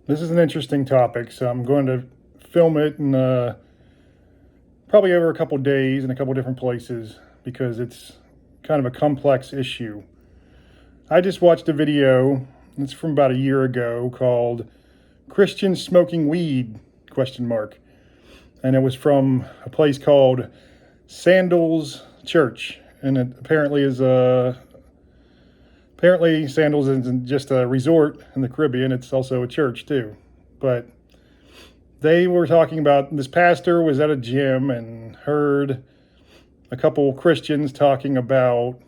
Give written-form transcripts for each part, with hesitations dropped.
This is an interesting topic, so I'm going to film it in probably over a couple days in a couple different places because it's kind of a complex issue. I just watched a video. It's from about a year ago called "Christians Smoking Weed?" question mark, and it was from a place called Sandals Church, and it apparently Sandals isn't just a resort in the Caribbean; it's also a church too. But they were talking about this pastor was at a gym and heard a couple Christians talking about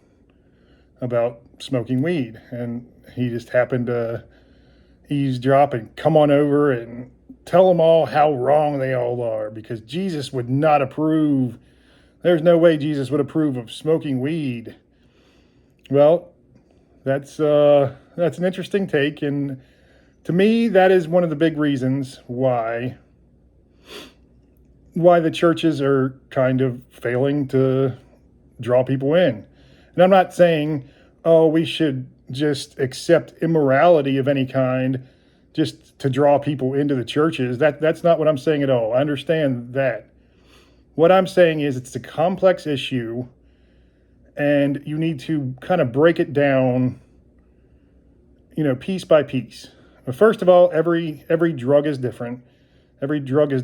smoking weed, and he just happened to eavesdrop and come on over and tell them all how wrong they all are because Jesus would not approve. There's no way Jesus would approve of smoking weed. Well, that's an interesting take, and to me, that is one of the big reasons why the churches are kind of failing to draw people in. And I'm not saying, oh, we should just accept immorality of any kind just to draw people into the churches. That's not what I'm saying at all. I understand that. What I'm saying is it's a complex issue and you need to kind of break it down, piece by piece. But first of all, every drug is different. Every drug is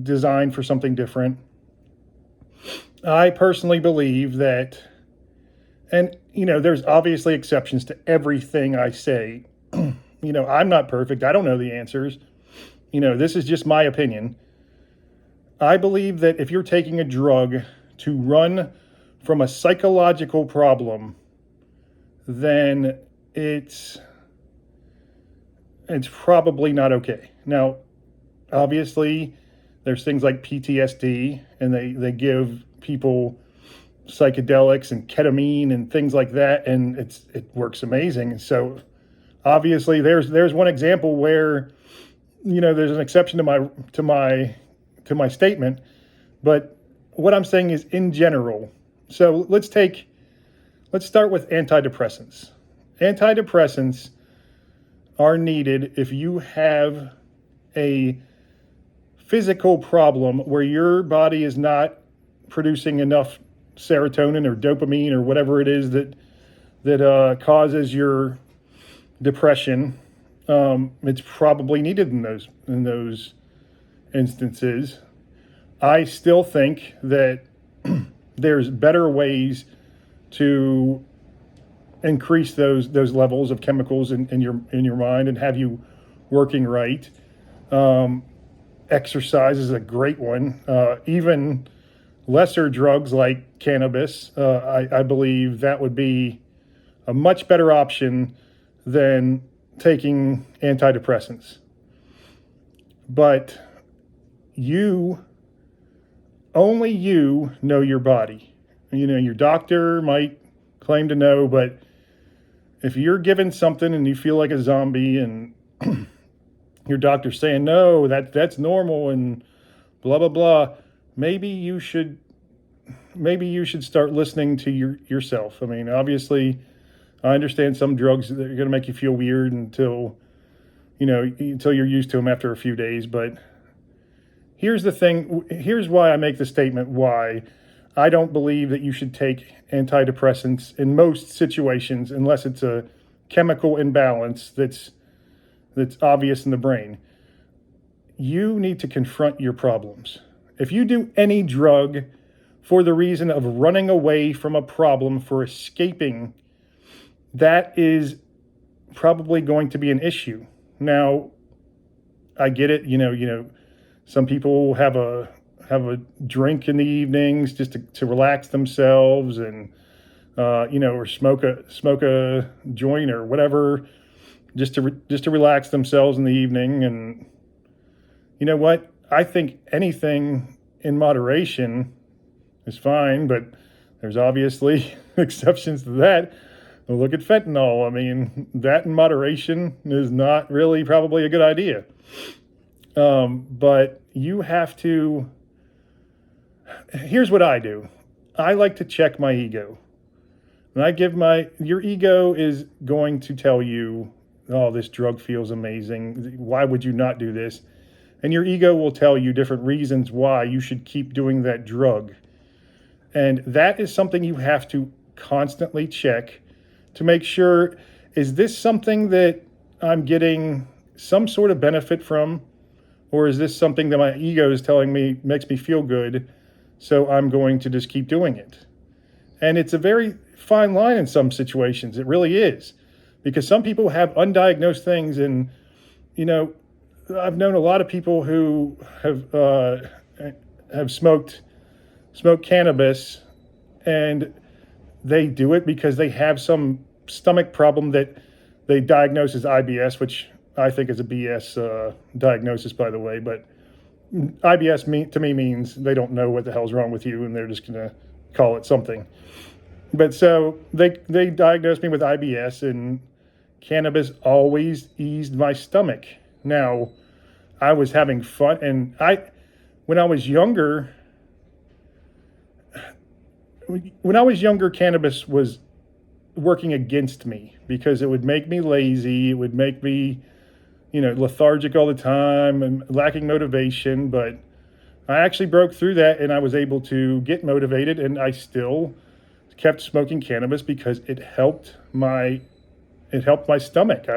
designed for something different. I personally believe that, and there's obviously exceptions to everything I say. I'm not perfect. I don't know the answers. This is just my opinion. I believe that if you're taking a drug to run from a psychological problem, then it's probably not okay. Now, obviously, there's things like PTSD, and they give people psychedelics and ketamine and things like that, and it works amazing. So, obviously, there's one example where there's an exception to my statement, but what I'm saying is in general. So let's start with antidepressants. Antidepressants are needed if you have a physical problem where your body is not producing enough serotonin or dopamine or whatever it is that causes your depression. It's probably needed in those instances. I still think that there's better ways to increase those levels of chemicals in your mind and have you working right. Exercise is a great one. Even lesser drugs like cannabis, I believe that would be a much better option than taking antidepressants. But only you know your body. Your doctor might claim to know, but if you're given something and you feel like a zombie and your doctor's saying, no, that's normal and blah, blah, blah, maybe you should start listening to yourself. I mean, obviously, I understand some drugs that are going to make you feel weird until you're used to them after a few days. But here's the thing. Here's why I make the statement why I don't believe that you should take antidepressants in most situations unless it's a chemical imbalance that's obvious in the brain. You need to confront your problems. If you do any drug for the reason of running away from a problem, for escaping, that is probably going to be an issue. Now, I get it. Some people have a drink in the evenings just to relax themselves, and or smoke a joint or whatever, just to relax themselves in the evening. And you know what? I think anything in moderation is fine, but there's obviously exceptions to that. Well, look at fentanyl. I mean, that in moderation is not really probably a good idea. But you have to. Here's what I do. I like to check my ego. And your ego is going to tell you oh, this drug feels amazing. Why would you not do this? And your ego will tell you different reasons why you should keep doing that drug. And that is something you have to constantly check to make sure, is this something that I'm getting some sort of benefit from? Or is this something that my ego is telling me makes me feel good, so I'm going to just keep doing it? And it's a very fine line in some situations. It really is. Because some people have undiagnosed things. And, I've known a lot of people who have smoked cannabis, and they do it because they have some stomach problem that they diagnose as IBS, which I think is a BS diagnosis, by the way. But IBS to me means they don't know what the hell's wrong with you, and they're just going to call it something. But so they diagnosed me with IBS, and cannabis always eased my stomach. Now, I was having fun, and when I was younger, cannabis was working against me because it would make me lazy. It would make me, lethargic all the time and lacking motivation. But I actually broke through that, and I was able to get motivated, and I still kept smoking cannabis because it helped my stomach.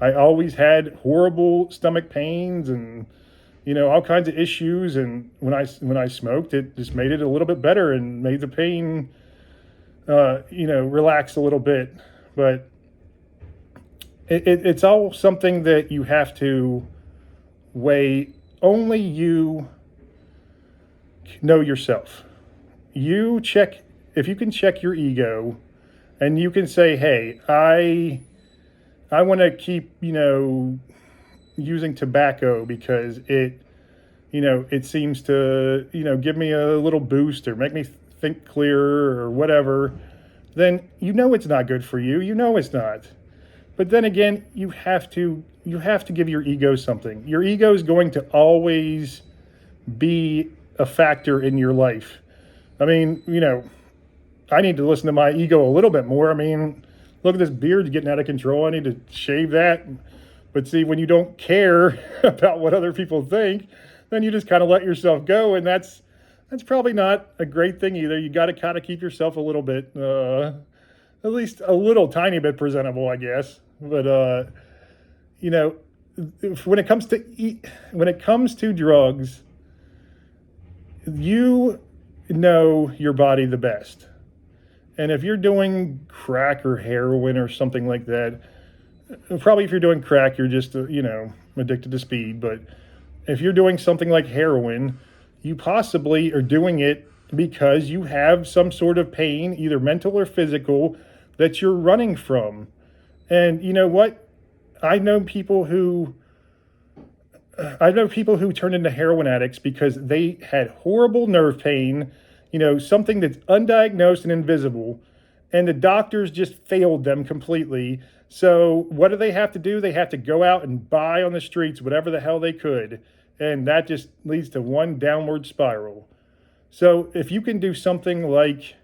I always had horrible stomach pains and all kinds of issues, and when I smoked, it just made it a little bit better and made the pain relax a little bit. But it's all something that you have to weigh. Only you know yourself. You check, if you can check your ego, and you can say, hey, I want to keep, using tobacco because it seems to, give me a little boost or make me think clearer or whatever, then it's not good for you. It's not. But then again, you have to give your ego something. Your ego is going to always be a factor in your life. I mean, I need to listen to my ego a little bit more. I mean, look at this beard getting out of control. I need to shave that. But see, when you don't care about what other people think, then you just kind of let yourself go. And that's probably not a great thing either. You got to kind of keep yourself a little bit, at least a little tiny bit presentable, I guess. But, when it comes to drugs, you know your body the best. And if you're doing crack or heroin or something like that, probably if you're doing crack, you're just, addicted to speed. But if you're doing something like heroin, you possibly are doing it because you have some sort of pain, either mental or physical, that you're running from. And you know what? I know people who turn into heroin addicts because they had horrible nerve pain, something that's undiagnosed and invisible, and the doctors just failed them completely. So what do they have to do? They have to go out and buy on the streets whatever the hell they could, and that just leads to one downward spiral. So if you can do something like,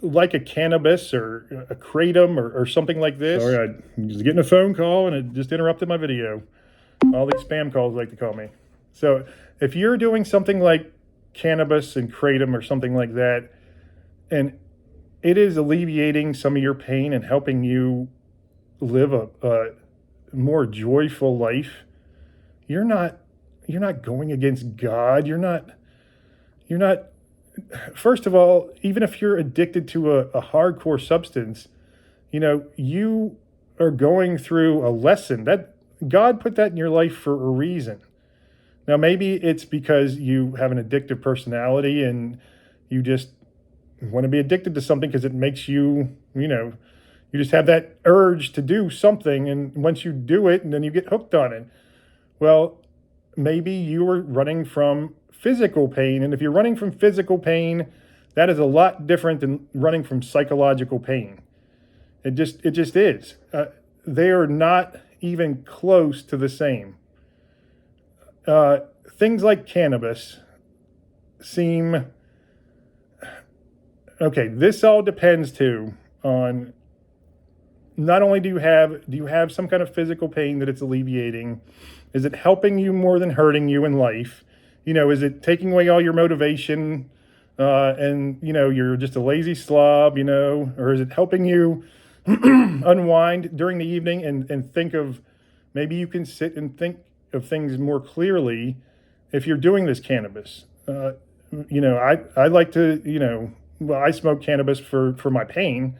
like a cannabis or a kratom or something like this. Sorry, I was getting a phone call and it just interrupted my video. All these spam calls like to call me. So if you're doing something like cannabis and kratom or something like that, and it is alleviating some of your pain and helping you live a more joyful life, you're not going against God. You're not. First of all, even if you're addicted to a hardcore substance, you are going through a lesson that God put that in your life for a reason. Now, maybe it's because you have an addictive personality and you just want to be addicted to something because it makes you, you just have that urge to do something. And once you do it, and then you get hooked on it. Well, maybe you are running from physical pain. And if you're running from physical pain, that is a lot different than running from psychological pain. It just is. They are not even close to the same. Things like cannabis seem... Okay, this all depends too on not only do you have some kind of physical pain that it's alleviating, is it helping you more than hurting you in life? Is it taking away all your motivation, and you're just a lazy slob, or is it helping you unwind during the evening and think of, maybe you can sit and think of things more clearly if you're doing this cannabis. I like to, well, I smoke cannabis for my pain.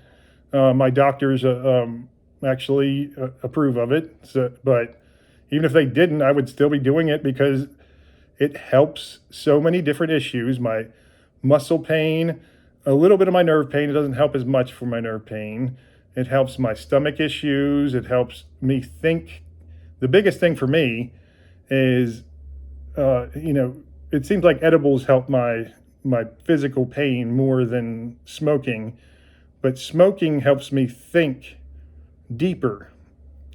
My doctors actually approve of it. So, but even if they didn't, I would still be doing it because it helps so many different issues. My muscle pain, a little bit of my nerve pain. It doesn't help as much for my nerve pain. It helps my stomach issues. It helps me think. The biggest thing for me is, it seems like edibles help my physical pain more than smoking, but smoking helps me think deeper.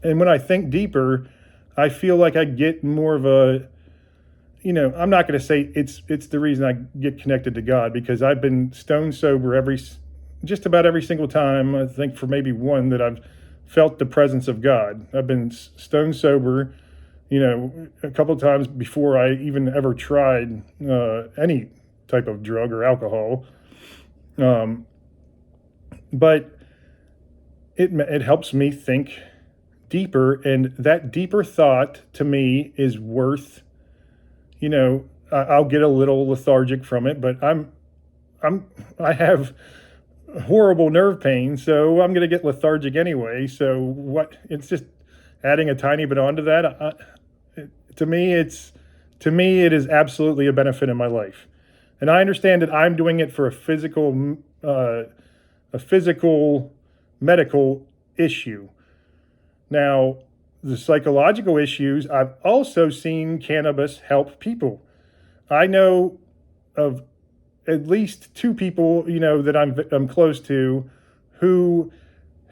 And when I think deeper, I feel like I get more of a, I'm not going to say it's the reason I get connected to God, because I've been stone sober just about every single time. I think for maybe one that I've felt the presence of God. I've been stone sober, a couple of times before I even ever tried any type of drug or alcohol. But it helps me think deeper, and that deeper thought to me is worth, I'll get a little lethargic from it, but I have horrible nerve pain, so I'm going to get lethargic anyway. So it's just adding a tiny bit onto that. To me, it is absolutely a benefit in my life. And I understand that I'm doing it for a physical medical issue. Now, the psychological issues, I've also seen cannabis help people. I know of at least two people, that I'm close to, who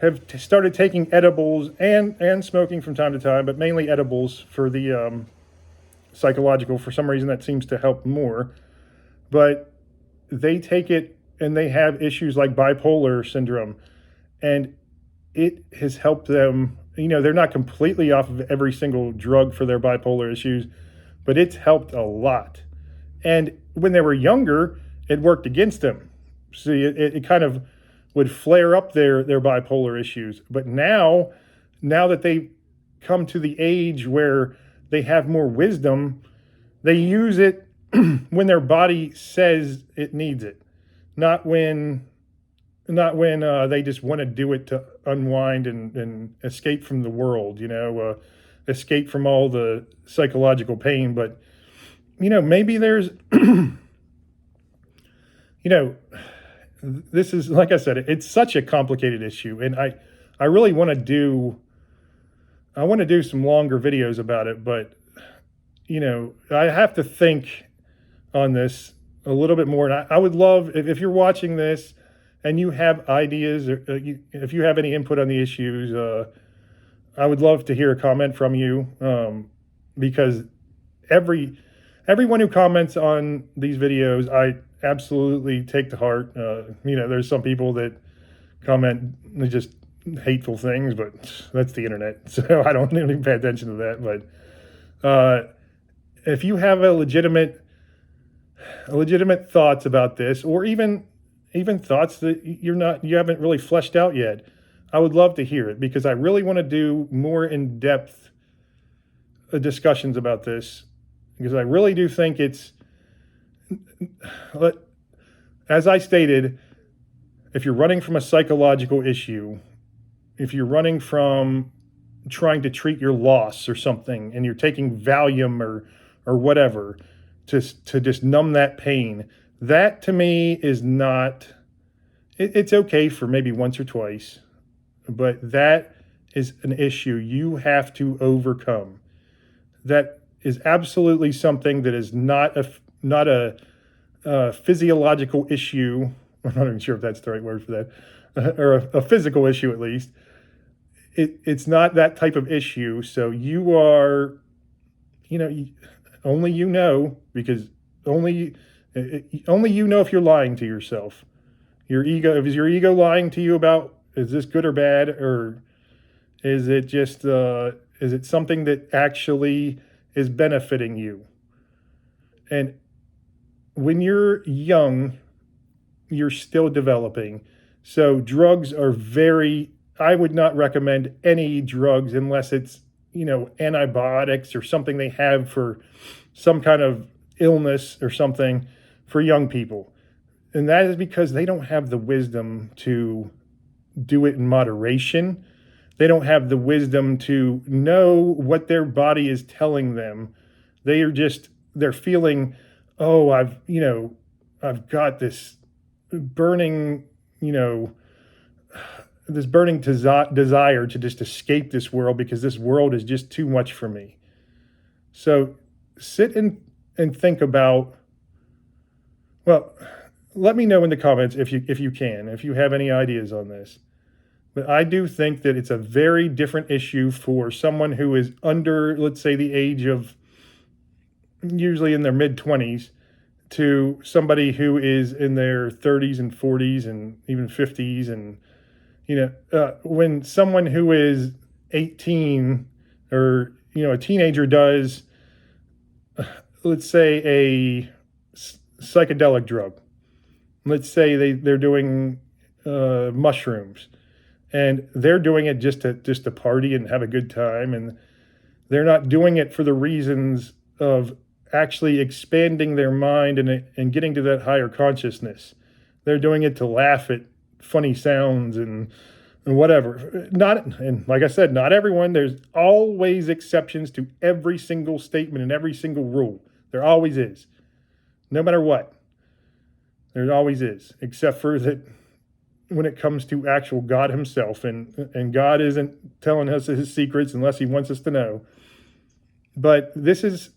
have started taking edibles and smoking from time to time, but mainly edibles for the psychological. For some reason, that seems to help more. But they take it and they have issues like bipolar syndrome, and it has helped them. They're not completely off of every single drug for their bipolar issues, but it's helped a lot. And when they were younger, it worked against them. See, it kind of would flare up their bipolar issues. But now that they've come to the age where they have more wisdom, they use it when their body says it needs it, not when they just want to do it to unwind and escape from the world, escape from all the psychological pain. But, maybe there's, this is, like I said, it's such a complicated issue. And I really want to do some longer videos about it, but, I have to think on this a little bit more. And I would love, if you're watching this and you have ideas, or if you have any input on the issues, I would love to hear a comment from you, because everyone who comments on these videos, I absolutely take to heart. There's some people that comment just hateful things, but that's the internet, so I don't even pay attention to that. But if you have a legitimate thoughts about this, or even thoughts that you haven't really fleshed out yet, I would love to hear it, because I really want to do more in-depth discussions about this, because I really do think it's, as I stated, if you're running from a psychological issue, if you're running from trying to treat your loss or something, and you're taking Valium or whatever to just numb that pain, that to me is not, it's okay for maybe once or twice, but that is an issue you have to overcome. That is absolutely something that is not a physiological issue. I'm not even sure if that's the right word for that, or a physical issue at least. It's not that type of issue. So you are, only because only if you're lying to yourself. Your ego, is your ego lying to you about, is this good or bad, or Is it just is it something that actually is benefiting you? And when you're young, you're still developing. So drugs are very, I would not recommend any drugs unless it's, antibiotics or something they have for some kind of illness or something for young people. And that is because they don't have the wisdom to do it in moderation. They don't have the wisdom to know what their body is telling them. They're feeling, oh, I've got this burning, this burning desire to just escape this world because this world is just too much for me. So sit and think about, well, let me know in the comments if you have any ideas on this. But I do think that it's a very different issue for someone who is under, let's say, the age of usually in their mid-20s to somebody who is in their 30s and 40s and even 50s. And, when someone who is 18 or, a teenager does, let's say, a psychedelic drug, let's say they're doing mushrooms, and they're doing it just to party and have a good time, and they're not doing it for the reasons of actually expanding their mind and getting to that higher consciousness. They're doing it to laugh at funny sounds and whatever. And like I said, not everyone. There's always exceptions to every single statement and every single rule. There always is. No matter what. There always is. Except for that when it comes to actual God himself. And God isn't telling us his secrets unless he wants us to know. But it's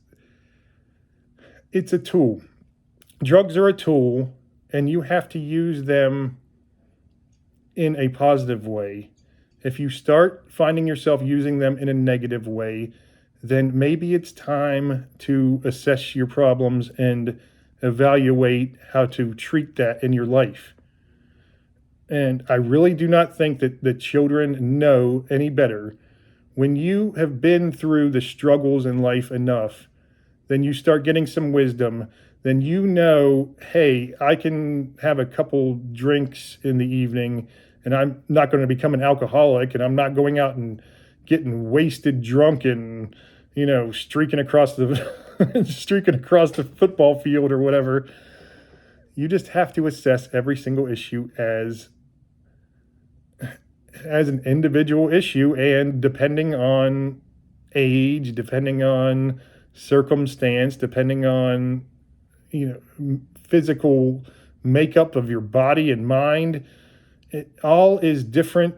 a tool. Drugs are a tool, and you have to use them in a positive way. If you start finding yourself using them in a negative way, then maybe it's time to assess your problems and evaluate how to treat that in your life. And I really do not think that the children know any better. When you have been through the struggles in life enough, then you start getting some wisdom. Then hey, I can have a couple drinks in the evening and I'm not going to become an alcoholic, and I'm not going out and getting wasted drunk and, streaking across the football field or whatever. You just have to assess every single issue as an individual issue, and depending on age, depending on circumstance, depending on physical makeup of your body and mind, it all is different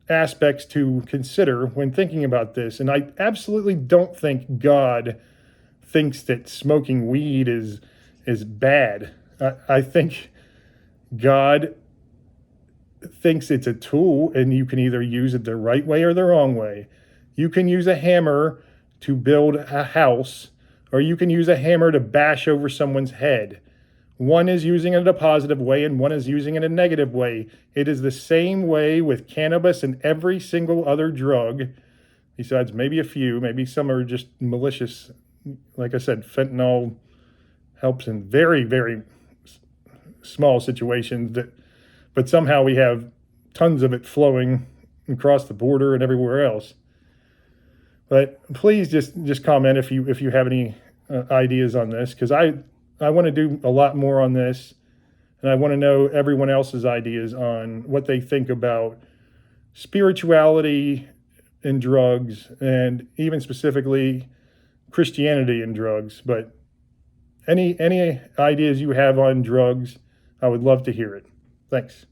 aspects to consider when thinking about this. And I absolutely don't think God thinks that smoking weed is bad. I think God thinks it's a tool, and you can either use it the right way or the wrong way. You can use a hammer to build a house, or you can use a hammer to bash over someone's head. One is using it in a positive way, and one is using it in a negative way. It is the same way with cannabis and every single other drug, besides maybe a few. Maybe some are just malicious. Like I said, fentanyl helps in very, very small situations, but somehow we have tons of it flowing across the border and everywhere else. But please just comment if you have any ideas on this, because I want to do a lot more on this, and I want to know everyone else's ideas on what they think about spirituality and drugs, and even specifically Christianity and drugs. But any ideas you have on drugs, I would love to hear it. Thanks.